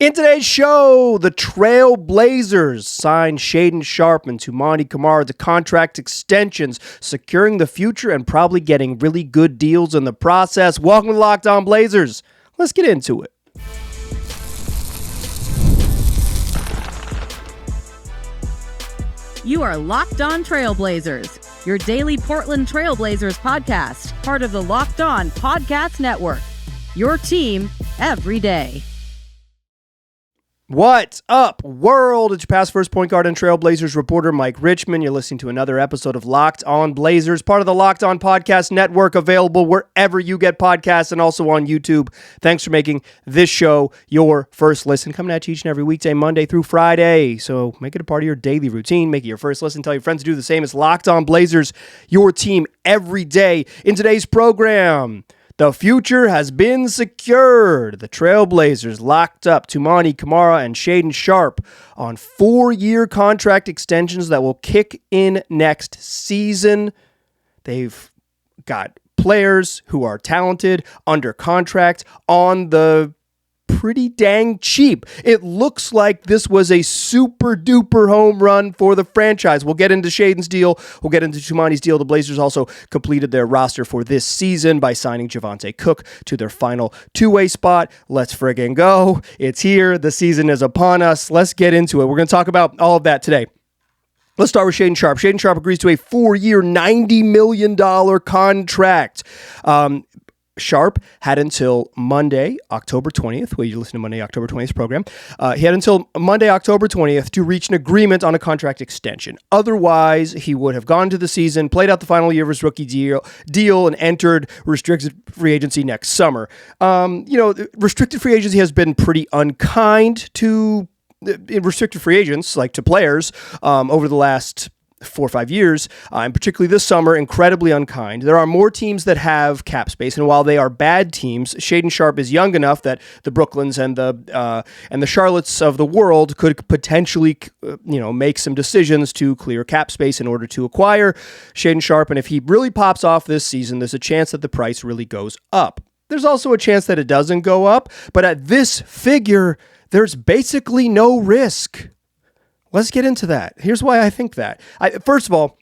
In today's show, the Trail Blazers signed Shaedon Sharpe and Toumani Camara to contract extensions, securing the future and probably getting really good deals in the process. Welcome to Locked On Blazers. Let's get into it. You are Locked On Trailblazers, your daily Portland Trailblazers podcast, part of the Locked On Podcast Network. Your team every day. What's up, world? It's your past first point guard and Trailblazers reporter, Mike Richmond. You're listening to another episode of Locked On Blazers, part of the Locked On Podcast Network, available wherever you get podcasts and also on YouTube. Thanks for making this show your first listen. Coming at you each and every weekday, Monday through Friday. So make it a part of your daily routine. Make it your first listen. Tell your friends to do the same. It's Locked On Blazers, your team every day. In today's program, the future has been secured. The Trailblazers locked up Toumani Camara and Shaedon Sharpe on 4-year contract extensions that will kick in next season. They've got players who are talented under contract on the pretty dang cheap. It looks like this was a super duper home run for the franchise. We'll get into Shaedon's deal. We'll get into Toumani's deal. The Blazers also completed their roster for this season by signing Javonte Cook to their final two-way spot. Let's friggin' go. It's here. The season is upon us. Let's get into it. We're going to talk about all of that today. Let's start with Shaedon Sharpe. Shaedon Sharpe agrees to a 4-year, $90 million contract. Sharpe had until Monday, October 20th, where you listen to Monday, October 20th program. He had until Monday, October 20th to reach an agreement on a contract extension. Otherwise, he would have gone to the season, played out the final year of his rookie deal and entered restricted free agency next summer. Restricted free agency has been pretty unkind to restricted free agents, like to players, over the last 4 or 5 years, and particularly this summer, incredibly unkind. There are more teams that have cap space, and while they are bad teams, Shaedon Sharpe is young enough that the Brooklyns and the Charlottes of the world could potentially, make some decisions to clear cap space in order to acquire Shaedon Sharpe. And if he really pops off this season, there's a chance that the price really goes up. There's also a chance that it doesn't go up, but at this figure, there's basically no risk. Let's get into that. Here's why I think that. First of all,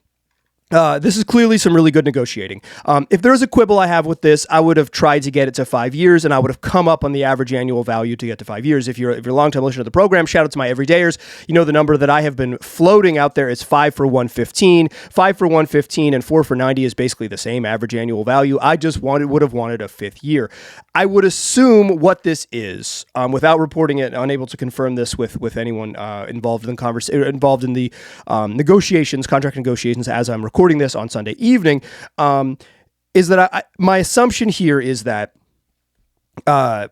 this is clearly some really good negotiating. If there's a quibble I have with this, I would have tried to get it to 5 years, and I would have come up on the average annual value to get to 5 years. If you're a long-time listener to the program, shout out to my everydayers. You know the number that I have been floating out there is 5 for 115. 5 for 115 and 4 for 90 is basically the same average annual value. I just would have wanted a 5th year. I would assume what this is, without reporting it, unable to confirm this with anyone involved in the negotiations, contract negotiations, as I'm recording this on Sunday evening, is that my assumption here is that the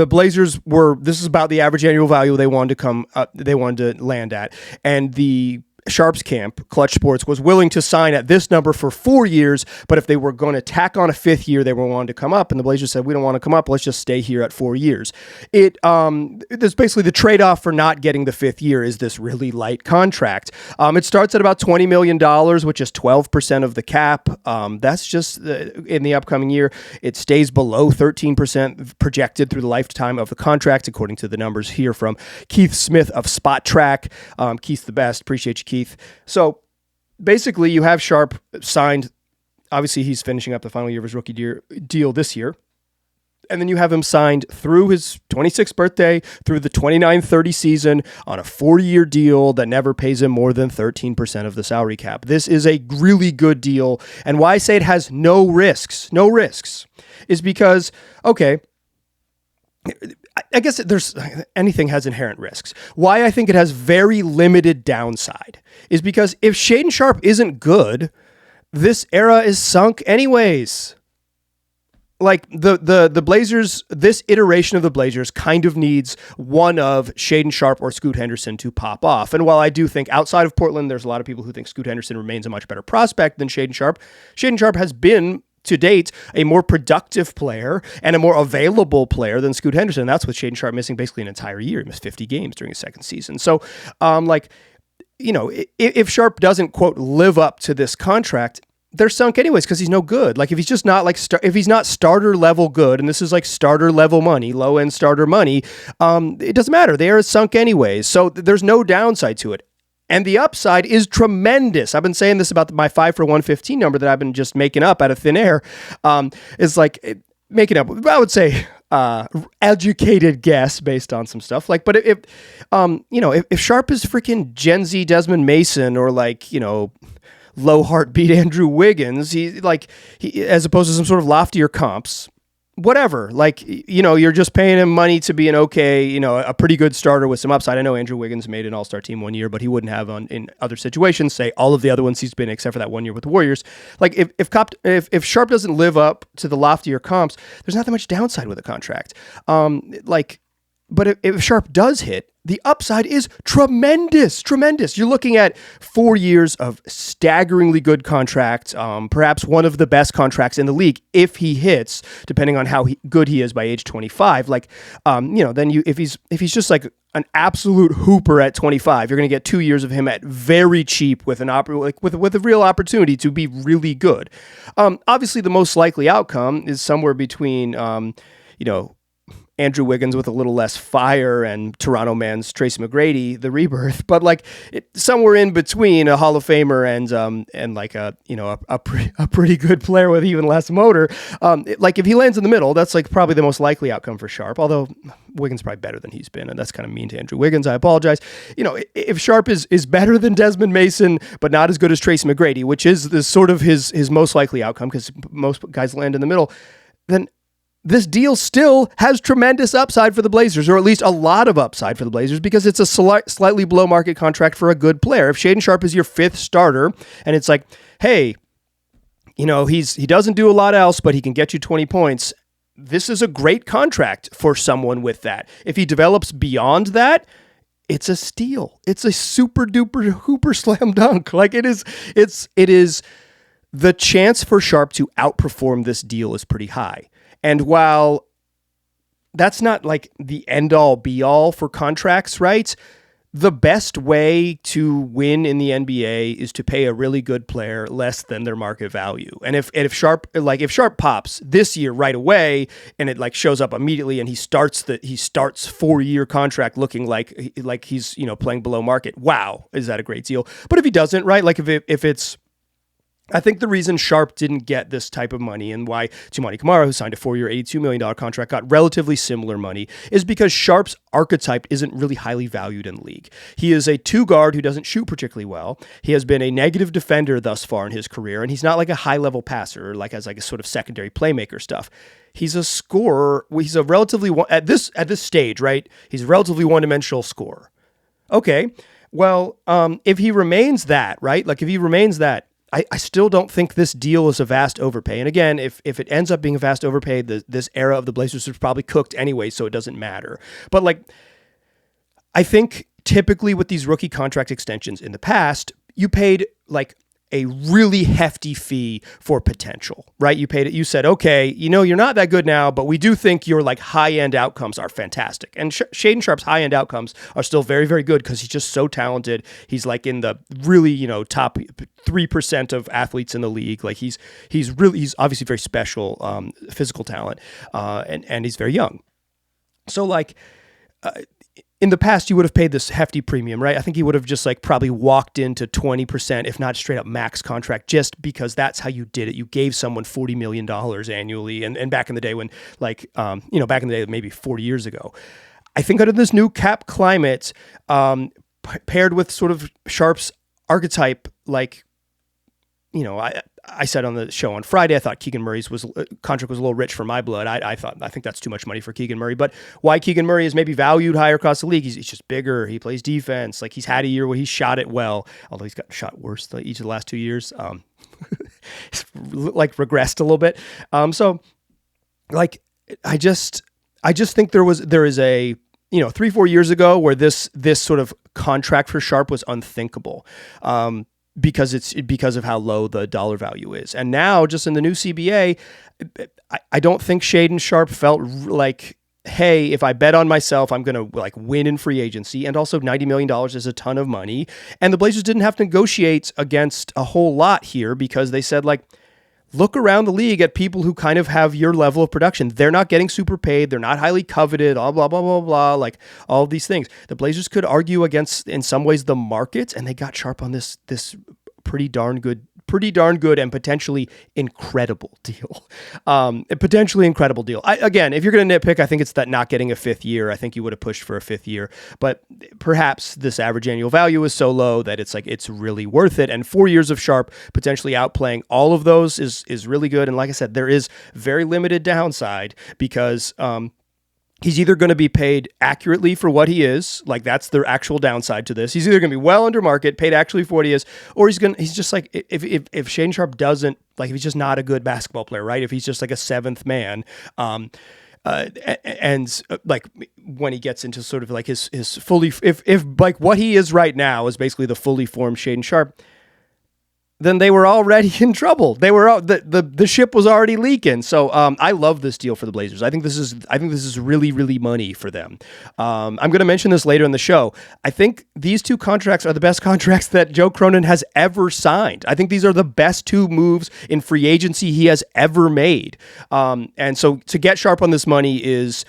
Blazers this is about the average annual value they wanted to land at, and the Sharpe's camp, Clutch Sports, was willing to sign at this number for 4 years, but if they were going to tack on a 5th year, they were wanting to come up, and the Blazers said, we don't want to come up, let's just stay here at 4 years. There's basically the trade-off for not getting the 5th year is this really light contract. It starts at about $20 million, which is 12% of the cap. That's just in the upcoming year. It stays below 13% projected through the lifetime of the contract, according to the numbers here from Keith Smith of Spot Track. Keith's the best. Appreciate you, Keith. So basically, you have Sharpe signed. Obviously, he's finishing up the final year of his rookie deal this year. And then you have him signed through his 26th birthday, through the 29-30 season on a 4-year deal that never pays him more than 13% of the salary cap. This is a really good deal. And why I say it has no risks, is because, okay, I guess anything has inherent risks. Why I think it has very limited downside is because if Shaedon Sharpe isn't good, this era is sunk anyways. Like the Blazers, this iteration of the Blazers kind of needs one of Shaedon Sharpe or Scoot Henderson to pop off. And while I do think outside of Portland, there's a lot of people who think Scoot Henderson remains a much better prospect than Shaedon Sharpe. Shaedon Sharpe has been, to date, a more productive player and a more available player than Scoot Henderson. That's with Shaedon Sharpe missing basically an entire year. He missed 50 games during his second season. So, if Sharpe doesn't, quote, live up to this contract, they're sunk anyways because he's no good. Like if he's just not like if he's not starter level good, and this is like starter level money, low end starter money, it doesn't matter. They are sunk anyways. So there's no downside to it. And the upside is tremendous. I've been saying this about my 5 for 115 number that I've been just making up out of thin air. It's like making up, I would say, educated guess based on some stuff. Like, but if Sharpe is freaking Gen Z Desmond Mason or like, low heartbeat Andrew Wiggins, he as opposed to some sort of loftier comps, whatever, like, you're just paying him money to be an okay, a pretty good starter with some upside. I know Andrew Wiggins made an all-star team 1 year, but he wouldn't have in other situations, say all of the other ones he's been, except for that 1 year with the Warriors. Like if Sharpe doesn't live up to the loftier comps, there's not that much downside with a contract. But if Sharpe does hit, the upside is tremendous. You're looking at 4 years of staggeringly good contract, perhaps one of the best contracts in the league if he hits, depending on how good he is by age 25. Like, then if he's just like an absolute hooper at 25, you're going to get 2 years of him at very cheap with with a real opportunity to be really good. Obviously, the most likely outcome is somewhere between, Andrew Wiggins with a little less fire and Toronto man's Tracy McGrady, the rebirth, but like somewhere in between a Hall of Famer and like a pretty good player with even less motor. Like if he lands in the middle, that's like probably the most likely outcome for Sharpe. Although Wiggins probably better than he's been, and that's kind of mean to Andrew Wiggins. I apologize. If Sharpe is better than Desmond Mason, but not as good as Tracy McGrady, which is sort of his most likely outcome because most guys land in the middle, then this deal still has tremendous upside for the Blazers, or at least a lot of upside for the Blazers, because it's a slightly below market contract for a good player. If Shaedon Sharpe is your fifth starter, and it's like, hey, he doesn't do a lot else, but he can get you 20 points. This is a great contract for someone with that. If he develops beyond that, it's a steal. It's a super duper hooper slam dunk. Like it is the chance for Sharpe to outperform this deal is pretty high. And while that's not like the end all be all for contracts, right? The best way to win in the NBA is to pay a really good player less than their market value. And if Sharpe pops this year right away and it like shows up immediately and he starts 4-year contract looking like he's, playing below market. Wow, is that a great deal? But if he doesn't, right? Like if it's, I think the reason Sharpe didn't get this type of money and why Toumani Camara, who signed a 4-year, $82 million contract, got relatively similar money is because Sharpe's archetype isn't really highly valued in the league. He is a 2-guard who doesn't shoot particularly well. He has been a negative defender thus far in his career, and he's not like a high-level passer, like as like a sort of secondary playmaker stuff. He's a scorer. He's a relatively, at this stage, right? He's a relatively one-dimensional scorer. Okay, well, if he remains that, right? Like if he remains that, I still don't think this deal is a vast overpay. And again, if it ends up being a vast overpay, this era of the Blazers is probably cooked anyway, so it doesn't matter. But like, I think typically with these rookie contract extensions in the past, you paid like a really hefty fee for potential, right? You said, okay, you're not that good now, but we do think your like high-end outcomes are fantastic. And Shaedon Sharpe's high-end outcomes are still very, very good because he's just so talented. He's like in the really, top 3% of athletes in the league. Like he's obviously very special physical talent, and he's very young. So like, in the past, you would have paid this hefty premium, right? I think he would have just like probably walked into 20%, if not straight up max contract, just because that's how you did it. You gave someone $40 million annually. And back in the day when back in the day, maybe 40 years ago, I think under this new cap climate, paired with sort of Sharpe's archetype, like, I said on the show on Friday, I thought Keegan Murray's contract was a little rich for my blood. I think that's too much money for Keegan Murray. But why Keegan Murray is maybe valued higher across the league? He's just bigger. He plays defense. Like he's had a year where he shot it well, although he's got shot worse each of the last 2 years. He's like regressed a little bit. So like I just think there is a 3-4 years ago where this sort of contract for Sharpe was unthinkable. Because of how low the dollar value is. And now just in the new CBA, I don't think Shaedon Sharpe felt like hey, if I bet on myself, I'm going to like win in free agency. And also $90 million is a ton of money. And the Blazers didn't have to negotiate against a whole lot here because they said like, look around the league at people who kind of have your level of production. They're not getting super paid. They're not highly coveted, blah, blah, blah, blah, blah, like all of these things. The Blazers could argue against, in some ways, the market, and they got Sharpe on this pretty darn good and potentially incredible deal. Potentially incredible deal. Again, if you're going to nitpick, I think it's that not getting a fifth year. I think you would have pushed for a fifth year, but perhaps this average annual value is so low that it's like, it's really worth it. And 4 years of Sharpe potentially outplaying all of those is really good. And like I said, there is very limited downside because, he's either going to be paid accurately for what he is, like that's the actual downside to this. He's either going to be well under market, paid actually for what he is, or he's just like, if Shaedon Sharpe doesn't, like if he's just not a good basketball player, right? If he's just like a seventh man, like when he gets into sort of like his fully, if like what he is right now is basically the fully formed Shaedon Sharpe, then they were already in trouble. They were the ship was already leaking. So I love this deal for the Blazers. I think this is really, really money for them. I'm going to mention this later in the show. I think these two contracts are the best contracts that Joe Cronin has ever signed. I think these are the best two moves in free agency he has ever made. And so to get Sharpe on this money is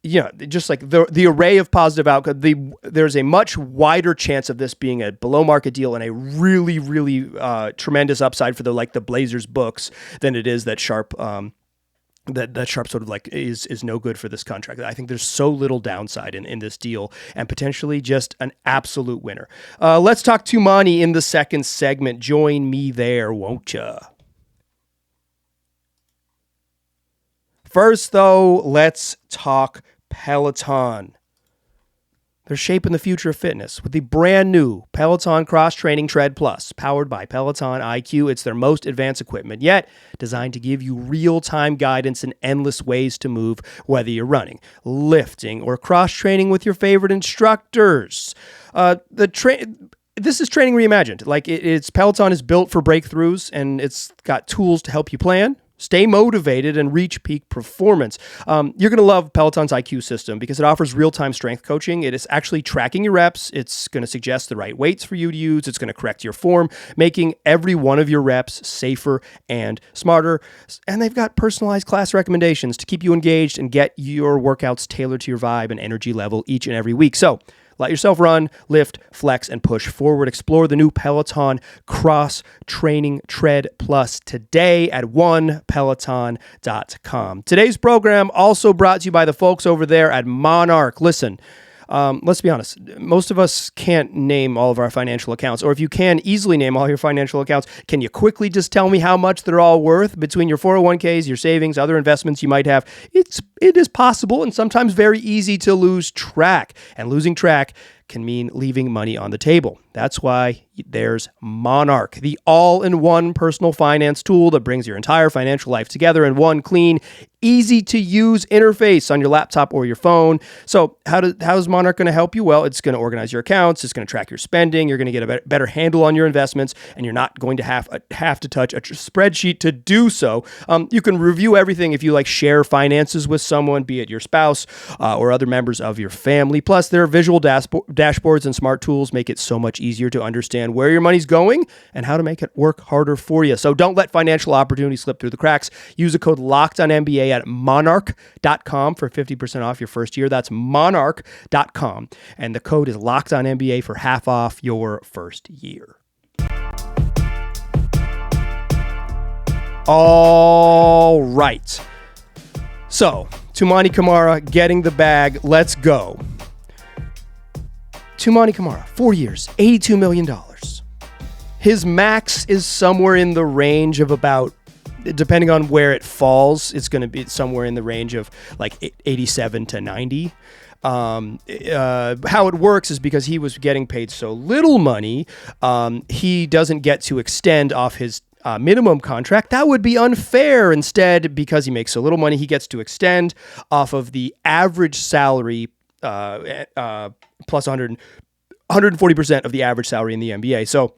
just like the array of positive outcome, there's a much wider chance of this being a below market deal and a really, really tremendous upside for the Blazers books than it is that Sharpe that Sharpe sort of like is no good for this contract. I think there's so little downside in this deal and potentially just an absolute winner. Let's talk Toumani in the second segment. Join me there, won't ya? First, though, let's talk Peloton. They're shaping the future of fitness with the brand new Peloton Cross Training Tread Plus, powered by Peloton IQ. It's their most advanced equipment yet, designed to give you real-time guidance and endless ways to move, whether you're running, lifting, or cross-training with your favorite instructors. This is training reimagined. Like it's Peloton is built for breakthroughs, and it's got tools to help you plan, stay motivated, and reach peak performance. You're going to love Peloton's IQ system because it offers real-time strength coaching. It is actually tracking your reps. It's going to suggest the right weights for you to use. It's going to correct your form, making every one of your reps safer and smarter. And they've got personalized class recommendations to keep you engaged and get your workouts tailored to your vibe and energy level each and every week. So let yourself run, lift, flex, and push forward. Explore the new Peloton Cross Training Tread Plus today at onepeloton.com. Today's program also brought to you by the folks over there at Monarch. Listen, let's be honest. Most of us can't name all of our financial accounts, or if you can easily name all your financial accounts, can you quickly just tell me how much they're all worth between your 401ks, your savings, other investments you might have? It is possible and sometimes very easy to lose track, and losing track can mean leaving money on the table. That's why there's Monarch, the all-in-one personal finance tool that brings your entire financial life together in one clean, easy-to-use interface on your laptop or your phone. So how is Monarch going to help you? Well, it's going to organize your accounts. It's going to track your spending. You're going to get a better handle on your investments, and you're not going to have to touch a spreadsheet to do so. You can review everything if you share finances with someone, be it your spouse or other members of your family. Plus, their visual dashboards and smart tools make it so much easier to understand where your money's going and how to make it work harder for you. So don't let financial opportunities slip through the cracks. Use the code LOCKEDONNBA at monarch.com for 50% off your first year. That's monarch.com. And the code is LOCKEDONNBA for half off your first year. All right. So, Toumani Camara getting the bag. Let's go. Toumani Camara, 4 years, $82 million. His max is somewhere in the range of about, depending on where it falls, it's going to be somewhere in the range of 87 to 90. How it works is because he was getting paid so little money, he doesn't get to extend off his minimum contract. That would be unfair. Instead, because he makes so little money, he gets to extend off of the average salary plus 140% of the average salary in the NBA. So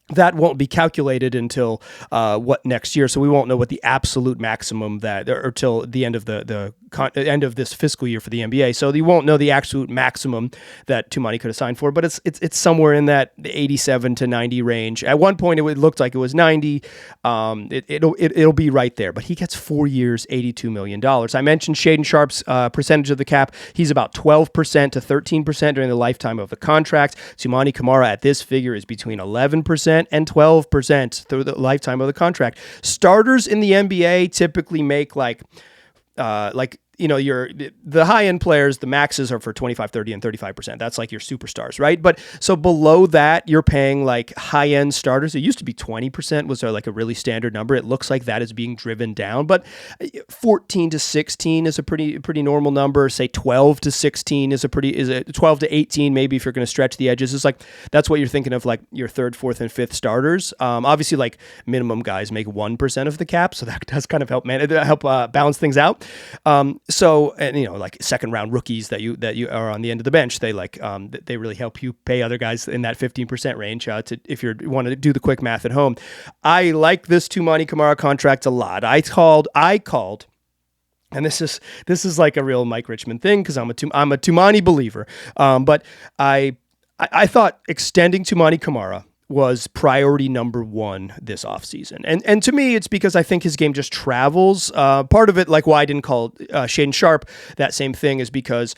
that won't be calculated until next year, so we won't know what the absolute maximum or till the end of the end of this fiscal year for the NBA. So you won't know the absolute maximum that Toumani could have signed for, but it's somewhere in that 87 to 90 range. At one point, it looked like it was 90. It'll be right there, but he gets 4 years, $82 million. I mentioned Shaedon Sharpe's percentage of the cap. He's about 12% to 13% during the lifetime of the contract. Toumani Camara at this figure is between 11% and 12% through the lifetime of the contract. Starters in the NBA typically make the high end players, the maxes are for 25, 30, and 35%. That's like your superstars, right? But so below that, you're paying like high end starters. It used to be 20% was like a really standard number. It looks like that is being driven down, but 14 to 16 is a pretty normal number. Say 12 to 16 is 12 to 18, maybe if you're going to stretch the edges. It's like, that's what you're thinking of, like your third, fourth, and fifth starters. Obviously like minimum guys make 1% of the cap. So that does kind of help balance things out. So, and like second round rookies that you are on the end of the bench, they they really help you pay other guys in that 15% range. If you want to do the quick math at home, I like this Toumani Camara contract a lot. I called, and this is like a real Mike Richmond thing because I'm a Toumani believer. But I thought extending Toumani Camara was priority number one this offseason. And to me, it's because I think his game just travels. Part of it, like why I didn't call Shaedon Sharpe that same thing, is because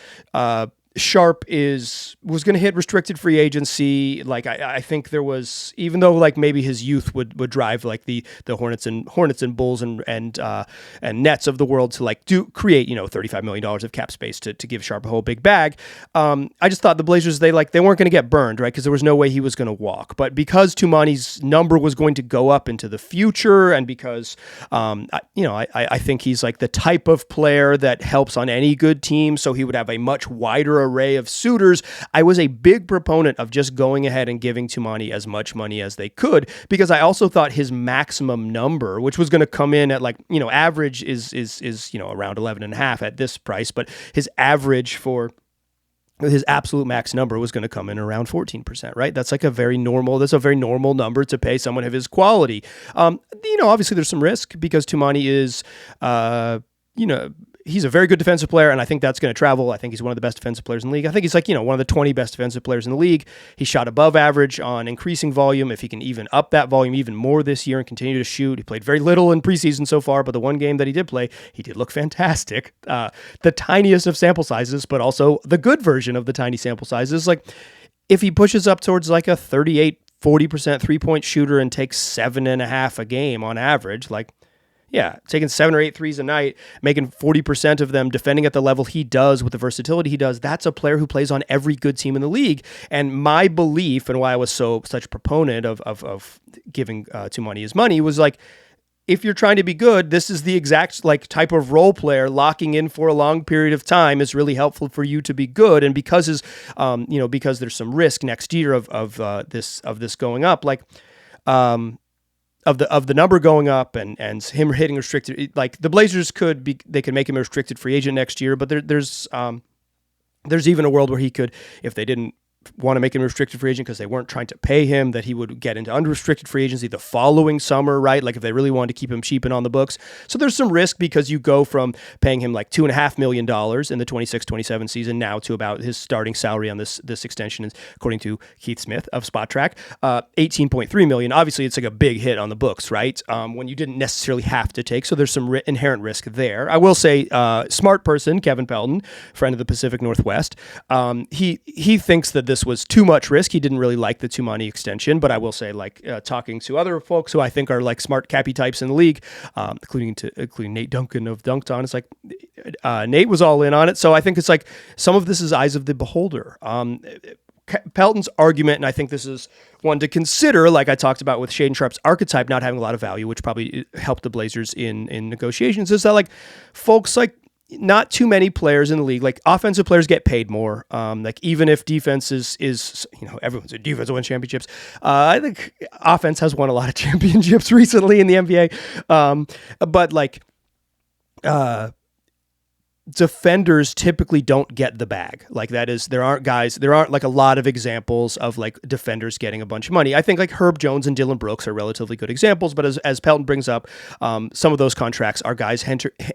Sharpe was going to hit restricted free agency. Like I think there was, even though like maybe his youth would drive like the Hornets and Bulls and Nets of the world to like create $35 million of cap space to give Sharpe a whole big bag. I just thought the Blazers they weren't going to get burned, right? Because there was no way he was going to walk. But because Toumani's number was going to go up into the future, and because I think he's like the type of player that helps on any good team, so he would have a much wider array of suitors. I was a big proponent of just going ahead and giving Toumani as much money as they could, because I also thought his maximum number, which was going to come in at like, average is around 11.5 at this price, but his average for his absolute max number was going to come in around 14%, right? That's a very normal number to pay someone of his quality. Obviously there's some risk because Toumani is, he's a very good defensive player, and I think that's going to travel. I think he's one of the best defensive players in the league. I think he's one of the 20 best defensive players in the league. He shot above average on increasing volume. If he can even up that volume even more this year and continue to shoot, he played very little in preseason so far, but the one game that he did play, he did look fantastic. The tiniest of sample sizes, but also the good version of the tiny sample sizes. Like if he pushes up towards like a 38, 40% 3-point shooter and takes 7.5 a game on average, taking 7 or 8 threes a night, making 40% of them, defending at the level he does with the versatility he does, that's a player who plays on every good team in the league. And my belief, and why I was such a proponent of giving Toumani his money, was like, if you're trying to be good, this is the exact type of role player. Locking in for a long period of time is really helpful for you to be good. And because because there's some risk next year of this going up, of the number going up and him hitting restricted, like the Blazers could make him a restricted free agent next year, but there's even a world where he could, if they didn't want to make him a restricted free agent because they weren't trying to pay him, that he would get into unrestricted free agency the following summer, right? Like if they really wanted to keep him cheap and on the books. So there's some risk because you go from paying him like $2.5 million in the 26-27 season now to about his starting salary on this extension is, according to Keith Smith of Spot Track, $18.3 million. Obviously it's like a big hit on the books, right? When you didn't necessarily have to take. So there's some inherent risk there. I will say, smart person, Kevin Pelton, friend of the Pacific Northwest, he thinks that this was too much risk. He didn't really like the Toumani extension, but I will say, talking to other folks who I think are like smart cappy types in the league, including Nate Duncan of Dunked On, it's like Nate was all in on it. So I think it's like some of this is eyes of the beholder. Pelton's argument, and I think this is one to consider, like I talked about with Shaedon Sharpe's archetype not having a lot of value, which probably helped the Blazers in negotiations, is that folks not too many players in the league, offensive players get paid more. Even if defense is everyone's a defense wins championships. I think offense has won a lot of championships recently in the NBA. But defenders typically don't get the bag. Like there aren't like a lot of examples of like defenders getting a bunch of money. I think like Herb Jones and Dylan Brooks are relatively good examples, but as Pelton brings up, some of those contracts are guys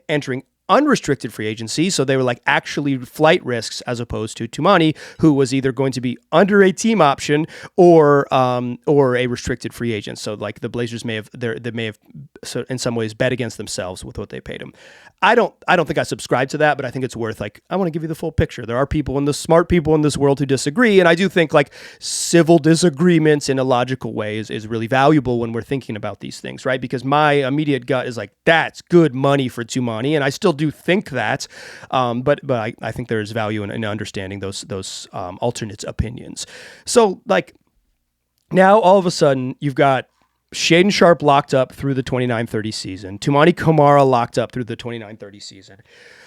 entering unrestricted free agency, so they were like actually flight risks, as opposed to Toumani, who was either going to be under a team option or a restricted free agent. So like the Blazers may have so in some ways bet against themselves with what they paid him. I don't think I subscribe to that, but I think it's worth like, I want to give you the full picture. There are smart people in this world who disagree, and I do think like civil disagreements in a logical way is really valuable when we're thinking about these things, right? Because my immediate gut is like, that's good money for Toumani, and I still do think that, but I think there is value in understanding those alternate opinions. So like now all of a sudden you've got Shaedon Sharpe locked up through the 29-30 season. Toumani Camara locked up through the 29-30 season.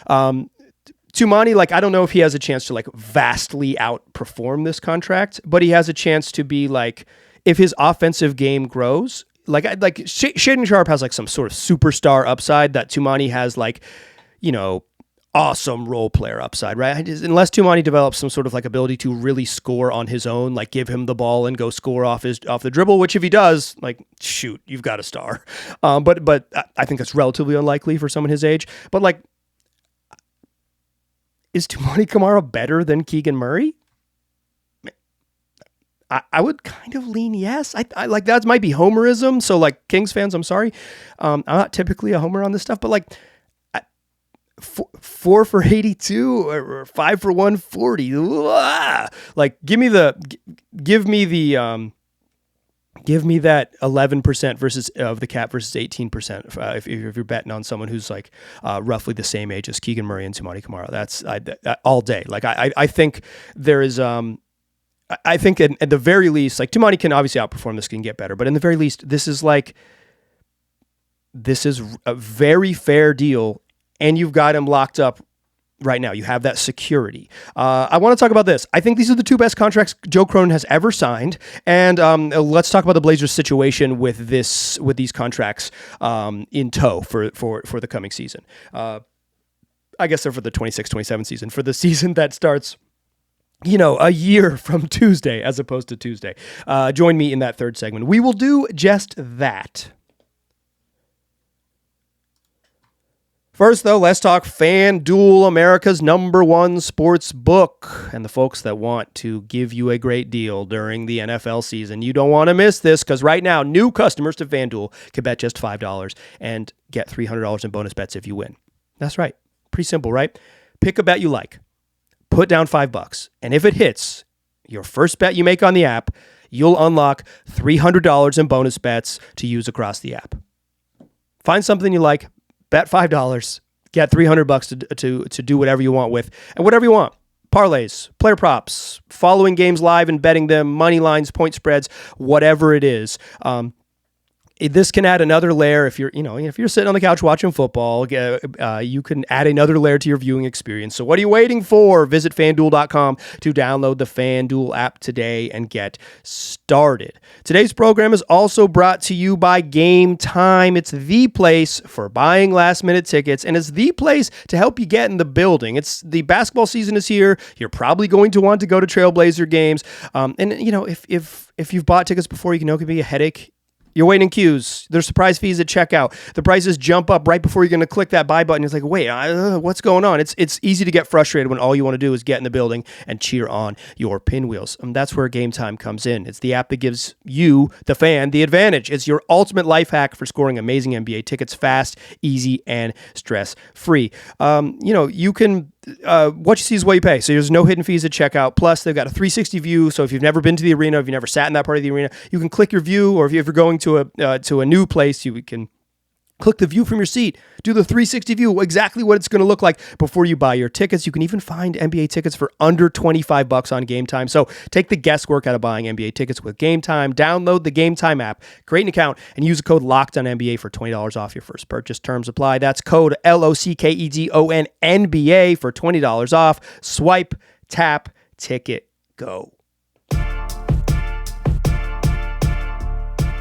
Toumani, like, I don't know if he has a chance to like vastly outperform this contract, but he has a chance to be like, if his offensive game grows, Shaedon Sharpe has like some sort of superstar upside that Toumani has, like, you know, awesome role player upside, right? Unless Toumani develops some sort of like ability to really score on his own, like give him the ball and go score off the dribble, which if he does, like, shoot, you've got a star. But I think that's relatively unlikely for someone his age. But like, is Toumani Camara better than Keegan Murray? I would kind of lean yes. I like, that might be homerism. So like Kings fans, I'm sorry. I'm not typically a homer on this stuff, but like, 4 for 82 or 5 for 140. Like, give me that 11% versus of the cap versus 18%. If you're betting on someone who's like roughly the same age as Keegan Murray and Toumani Camara, that's all day. Like I think there is I think at the very least, like, Toumani can obviously outperform this, can get better, but in the very least, this is a very fair deal. And you've got him locked up right now. You have that security. I want to talk about this. I think these are the two best contracts Joe Cronin has ever signed. And let's talk about the Blazers' situation with these contracts in tow for the coming season. I guess they're for the 26-27 season, for the season that starts, you know, a year from Tuesday as opposed to Tuesday. Join me in that third segment. We will do just that. First, though, let's talk FanDuel, America's #1 sports book, and the folks that want to give you a great deal during the NFL season. You don't want to miss this, because right now, new customers to FanDuel can bet just $5 and get $300 in bonus bets if you win. That's right. Pretty simple, right? Pick a bet you like. Put down $5, and if it hits, your first bet you make on the app, you'll unlock $300 in bonus bets to use across the app. Find something you like. Bet $5, get $300 to do whatever you want with, and whatever you want. Parlays, player props, following games live and betting them, money lines, point spreads, whatever it is. This can add another layer if you're sitting on the couch watching football. You can add another layer to your viewing experience. So what are you waiting for? Visit FanDuel.com to download the FanDuel app today and get started. Today's program is also brought to you by Game Time. It's the place for buying last-minute tickets, and it's the place to help you get in the building. It's the basketball season is here. You're probably going to want to go to Trailblazer games, and you know, if you've bought tickets before, you know it can be a headache. You're waiting in queues. There's surprise fees at checkout. The prices jump up right before you're going to click that buy button. It's like, wait, what's going on? It's easy to get frustrated when all you want to do is get in the building and cheer on your pinwheels. And that's where Game Time comes in. It's the app that gives you, the fan, the advantage. It's your ultimate life hack for scoring amazing NBA tickets fast, easy, and stress-free. You can... what you see is what you pay. So there's no hidden fees at checkout. Plus, they've got a 360 view. So if you've never been to the arena, if you've never sat in that part of the arena, you can click your view. Or if you're going to a new place, you can click the view from your seat. Do the 360 view, exactly what it's going to look like before you buy your tickets. You can even find NBA tickets for under $25 on Game Time. So take the guesswork out of buying NBA tickets with Game Time. Download the Game Time app, create an account, and use the code LOCKEDONNBA for $20 off your first purchase. Terms apply. That's code LOCKEDONNBA for $20 off. Swipe, tap, ticket, go.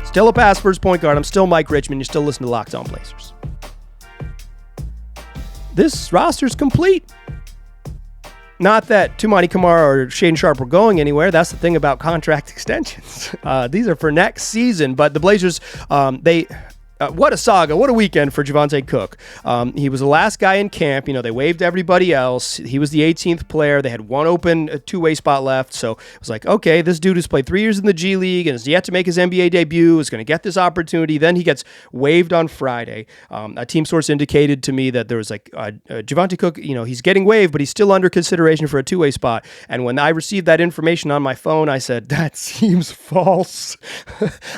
Still a pass first point guard. I'm still Mike Richmond. You're still listening to Locked On Blazers. this roster's complete. Not that Toumani Camara or Shaedon Sharpe were going anywhere. That's the thing about contract extensions. These are for next season. But the Blazers, what a saga. What a weekend for Javonte Cook. He was the last guy in camp. They waived everybody else. He was the 18th player. They had one open two-way spot left. So it was like, okay, this dude has played 3 years in the G League and is yet to make his NBA debut, is going to get this opportunity. Then he gets waived on Friday. A team source indicated to me that there was Javonte Cook, he's getting waived, but he's still under consideration for a two-way spot. And when I received that information on my phone, I said, that seems false.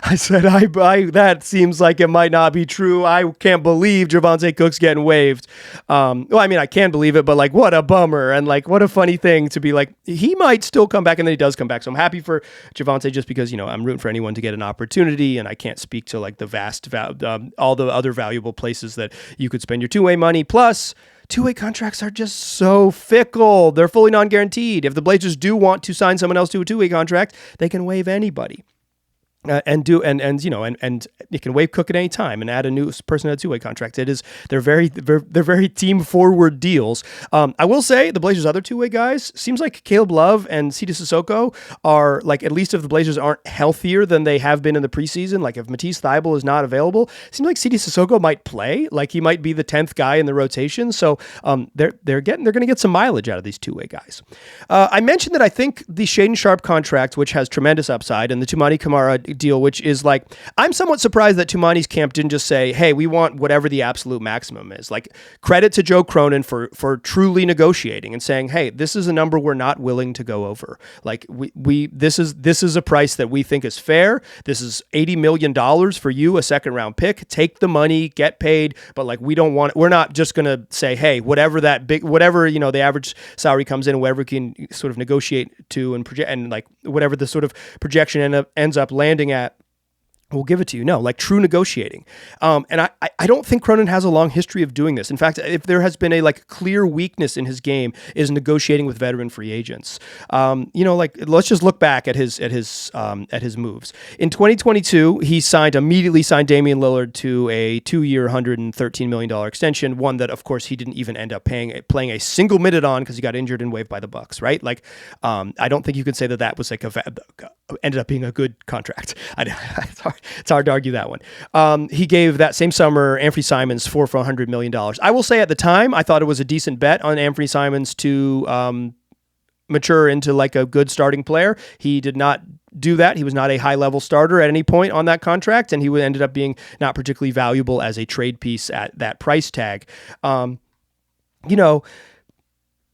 I said, that seems like it might not be true. I can't believe Javonte Cook's getting waived. I can believe it, but what a bummer, and what a funny thing to be he might still come back, and then he does come back. So I'm happy for Javonte just because I'm rooting for anyone to get an opportunity, and I can't speak to the vast all the other valuable places that you could spend your two-way money. Plus, two-way contracts are just so fickle. They're fully non-guaranteed. If the Blazers do want to sign someone else to a two-way contract, they can waive anybody. And you can waive Cook at any time and add a new person to a two-way contract. They're very team forward deals. I will say the Blazers' other two-way guys, seems like Caleb Love and Sidi Sissoko are at least if the Blazers aren't healthier than they have been in the preseason. If Matisse Thybulle is not available, it seems like Sidi Sissoko might play. He might be the 10th guy in the rotation. So they're going to get some mileage out of these two-way guys. I mentioned that I think the Shaedon Sharpe contract, which has tremendous upside, and the Toumani Camara deal, which is I'm somewhat surprised that Toumani's camp didn't just say, hey, we want whatever the absolute maximum is. Credit to Joe Cronin for truly negotiating and saying, hey, this is a number we're not willing to go over. This is a price that we think is fair. This is $80 million for you, a second round pick. Take the money, get paid, but we're not just going to say, hey, whatever the average salary comes in, whatever we can sort of negotiate to and project, and whatever the sort of projection ends up landing at, we'll give it to you. No, true negotiating. And I don't think Cronin has a long history of doing this. In fact, if there has been a clear weakness in his game, is negotiating with veteran free agents. Let's just look back at his moves. In 2022, he immediately signed Damian Lillard to a 2-year, $113 million extension, one that of course he didn't even end up playing a single minute on because he got injured and waived by the Bucks, right? I don't think you could say that was ended up being a good contract. It's hard to argue that one. He gave that same summer Anthony Simons for $100 million. I will say at the time, I thought it was a decent bet on Anthony Simons to mature into a good starting player. He did not do that. He was not a high-level starter at any point on that contract, and he ended up being not particularly valuable as a trade piece at that price tag.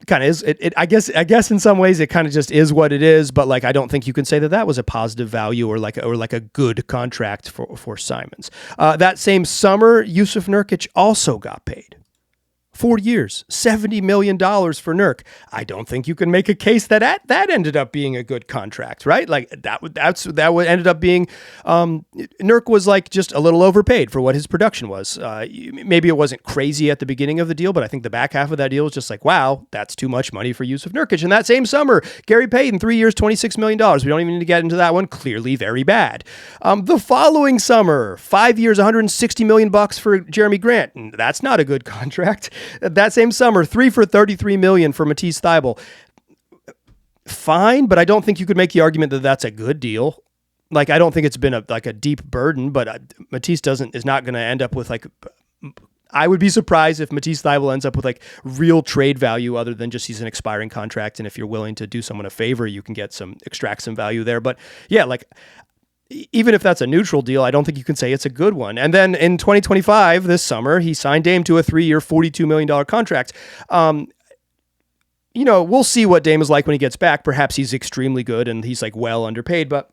Kind of is it. I guess in some ways it kind of just is what it is. But I don't think you can say that was a positive value or a good contract for Simons. That same summer, Jusuf Nurkic also got paid. 4 years, $70 million for Nurk. I don't think you can make a case that ended up being a good contract, right? That ended up being, Nurk was just a little overpaid for what his production was. Maybe it wasn't crazy at the beginning of the deal, but I think the back half of that deal was just wow, that's too much money for Jusuf Nurkic. And that same summer, Gary Payton, 3 years, $26 million. We don't even need to get into that one. Clearly very bad. The following summer, 5 years, $160 million for Jeremy Grant. That's not a good contract. That same summer, 3 for $33 million for Matisse Thybulle. Fine, but I don't think you could make the argument that that's a good deal. I don't think it's been a deep burden, but Matisse is not going to end up with I would be surprised if Matisse Thybulle ends up with real trade value other than just he's an expiring contract. And if you're willing to do someone a favor, you can extract some value there. But yeah, even if that's a neutral deal, I don't think you can say it's a good one. And then in 2025, this summer, he signed Dame to a 3-year, $42 million contract. We'll see what Dame is like when he gets back. Perhaps he's extremely good and he's well underpaid, but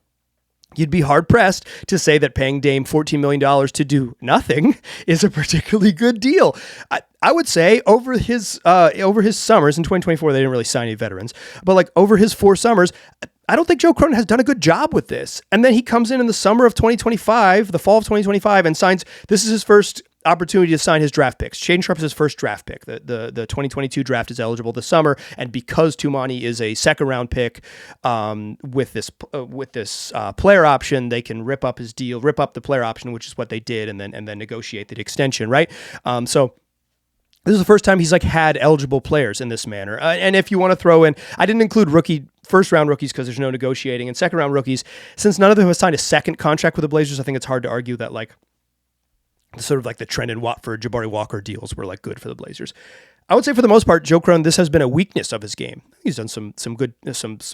you'd be hard-pressed to say that paying Dame $14 million to do nothing is a particularly good deal. I would say over his summers, in 2024, they didn't really sign any veterans, but over his 4 summers, I don't think Joe Cronin has done a good job with this. And then he comes in the summer of 2025, the fall of 2025, and signs, this is his first opportunity to sign his draft picks. Shaedon Sharpe is his first draft pick. The 2022 draft is eligible this summer, and because Toumani is a second round pick with this player option, they can rip up his deal, rip up the player option, which is what they did, and then negotiate the extension, right? So this is the first time he's like had eligible players in this manner. And if you want to throw in, I didn't include first round rookies because there's no negotiating, and second round rookies, since none of them have signed a second contract with the Blazers, I think it's hard to argue that like sort of like the Trendon Watford, Jabari Walker deals were like good for the Blazers. I would say for the most part, Joe Cronin, this has been a weakness of his game. He's done some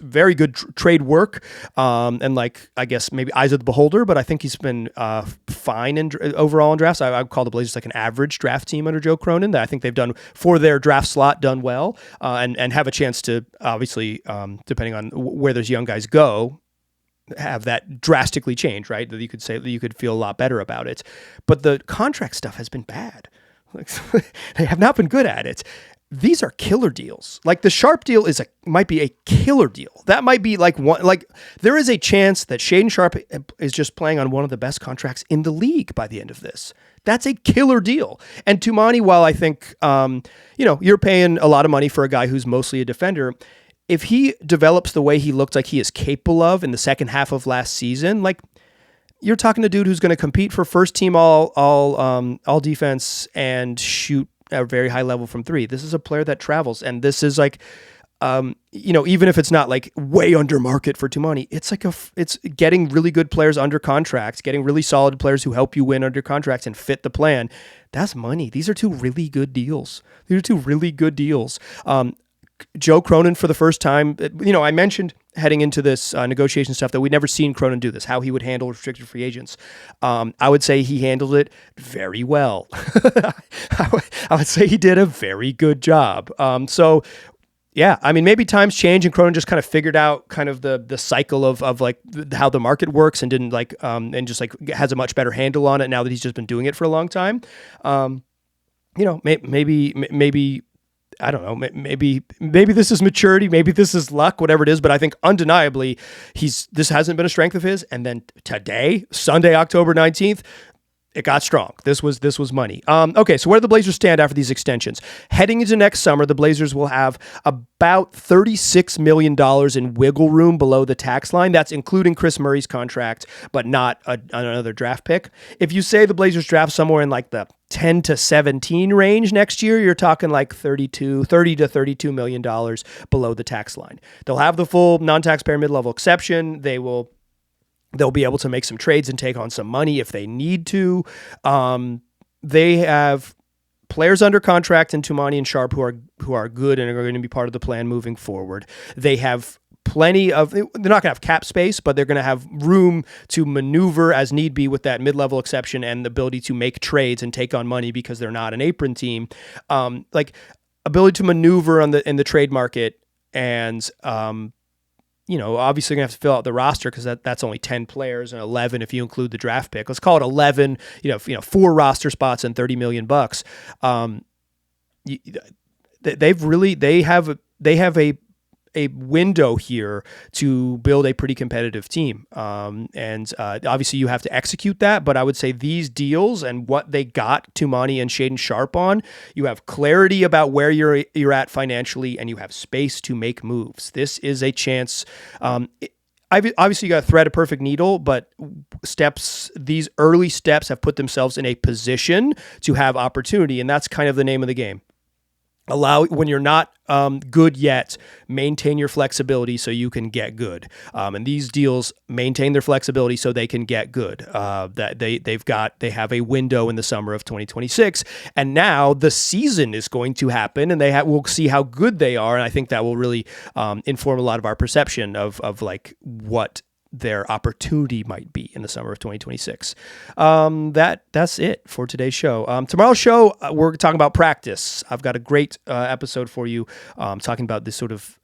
very good trade work, and like I guess maybe eyes of the beholder. But I think he's been fine overall in drafts. I would call the Blazers like an average draft team under Joe Cronin. That I think they've done for their draft slot done well, and have a chance to obviously depending on where those young guys go, have that drastically change, right? That you could say that you could feel a lot better about it. But the contract stuff has been bad. They have not been good at it. These are killer deals. Like the Sharpe deal might be a killer deal. That might be like one. Like there is a chance that Shaedon Sharpe is just playing on one of the best contracts in the league by the end of this. That's a killer deal. And Toumani, while I think you're paying a lot of money for a guy who's mostly a defender, if he develops the way he looked like he is capable of in the second half of last season, like. You're talking to a dude who's going to compete for first team all defense and shoot at a very high level from three. This is a player that travels, and this is like, even if it's not like way under market for Toumani, it's like it's getting really good players under contracts, getting really solid players who help you win under contracts and fit the plan. That's money. These are two really good deals. Joe Cronin for the first time, I mentioned heading into this negotiation stuff that we'd never seen Cronin do this, how he would handle restricted free agents. I would say he handled it very well. I would say he did a very good job. Yeah, I mean, maybe times change and Cronin just kind of figured out kind of the cycle of like how the market works and didn't like, and just like has a much better handle on it now that he's just been doing it for a long time. Maybe I don't know, maybe this is maturity, maybe this is luck, whatever it is, but I think undeniably this hasn't been a strength of his. And then today, Sunday, October 19th, it got strong. This was money. Okay, so where do the Blazers stand after these extensions? Heading into next summer, the Blazers will have about $36 million in wiggle room below the tax line. That's including Chris Murray's contract, but not another draft pick. If you say the Blazers draft somewhere in like the 10 to 17 range next year, you're talking like $30 to $32 million below the tax line. They'll have the full non-taxpayer mid-level exception. They'll be able to make some trades and take on some money if they need to. They have players under contract in Toumani and Sharpe who are good and are going to be part of the plan moving forward. They have plenty of, they're not going to have cap space, but they're going to have room to maneuver as need be with that mid-level exception and the ability to make trades and take on money because they're not an apron team. Like ability to maneuver in the trade market and, obviously going to have to fill out the roster because that's only 10 players and 11 if you include the draft pick. Let's call it 11, 4 roster spots and $30 million. They have a window here to build a pretty competitive team. And obviously you have to execute that, but I would say these deals and what they got Toumani and Shaedon Sharpe on, you have clarity about where you're at financially and you have space to make moves. This is a chance. Obviously you got to thread a perfect needle, but these early steps have put themselves in a position to have opportunity. And that's kind of the name of the game. When you're not good yet, maintain your flexibility so you can get good. And these deals maintain their flexibility so they can get good. That they have a window in the summer of 2026, and now the season is going to happen, and we'll see how good they are. And I think that will really inform a lot of our perception of like what their opportunity might be in the summer of 2026. That's it for today's show. Tomorrow's show, we're talking about practice. I've got a great episode for you talking about this sort of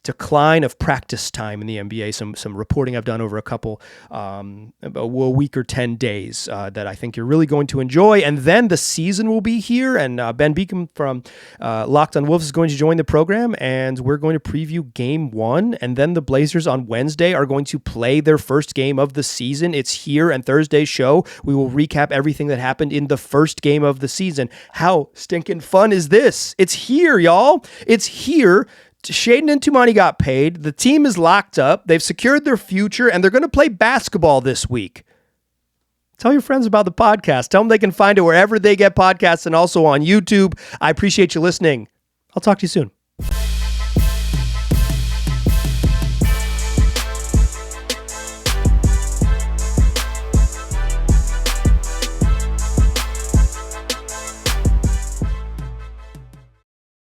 decline of practice time in the NBA. Some reporting I've done over a week or 10 days that I think you're really going to enjoy. And then the season will be here, and Ben Beacom from Locked on Wolves is going to join the program, and we're going to preview Game 1. And then the Blazers on Wednesday are going to play their first game of the season. It's here, and Thursday's show, we will recap everything that happened in the first game of the season. How stinking fun is this? It's here, y'all. It's here. Shaedon and Toumani got paid. The team is locked up. They've secured their future, and they're going to play basketball this week. Tell your friends about the podcast. Tell them they can find it wherever they get podcasts and also on YouTube. I appreciate you listening. I'll talk to you soon.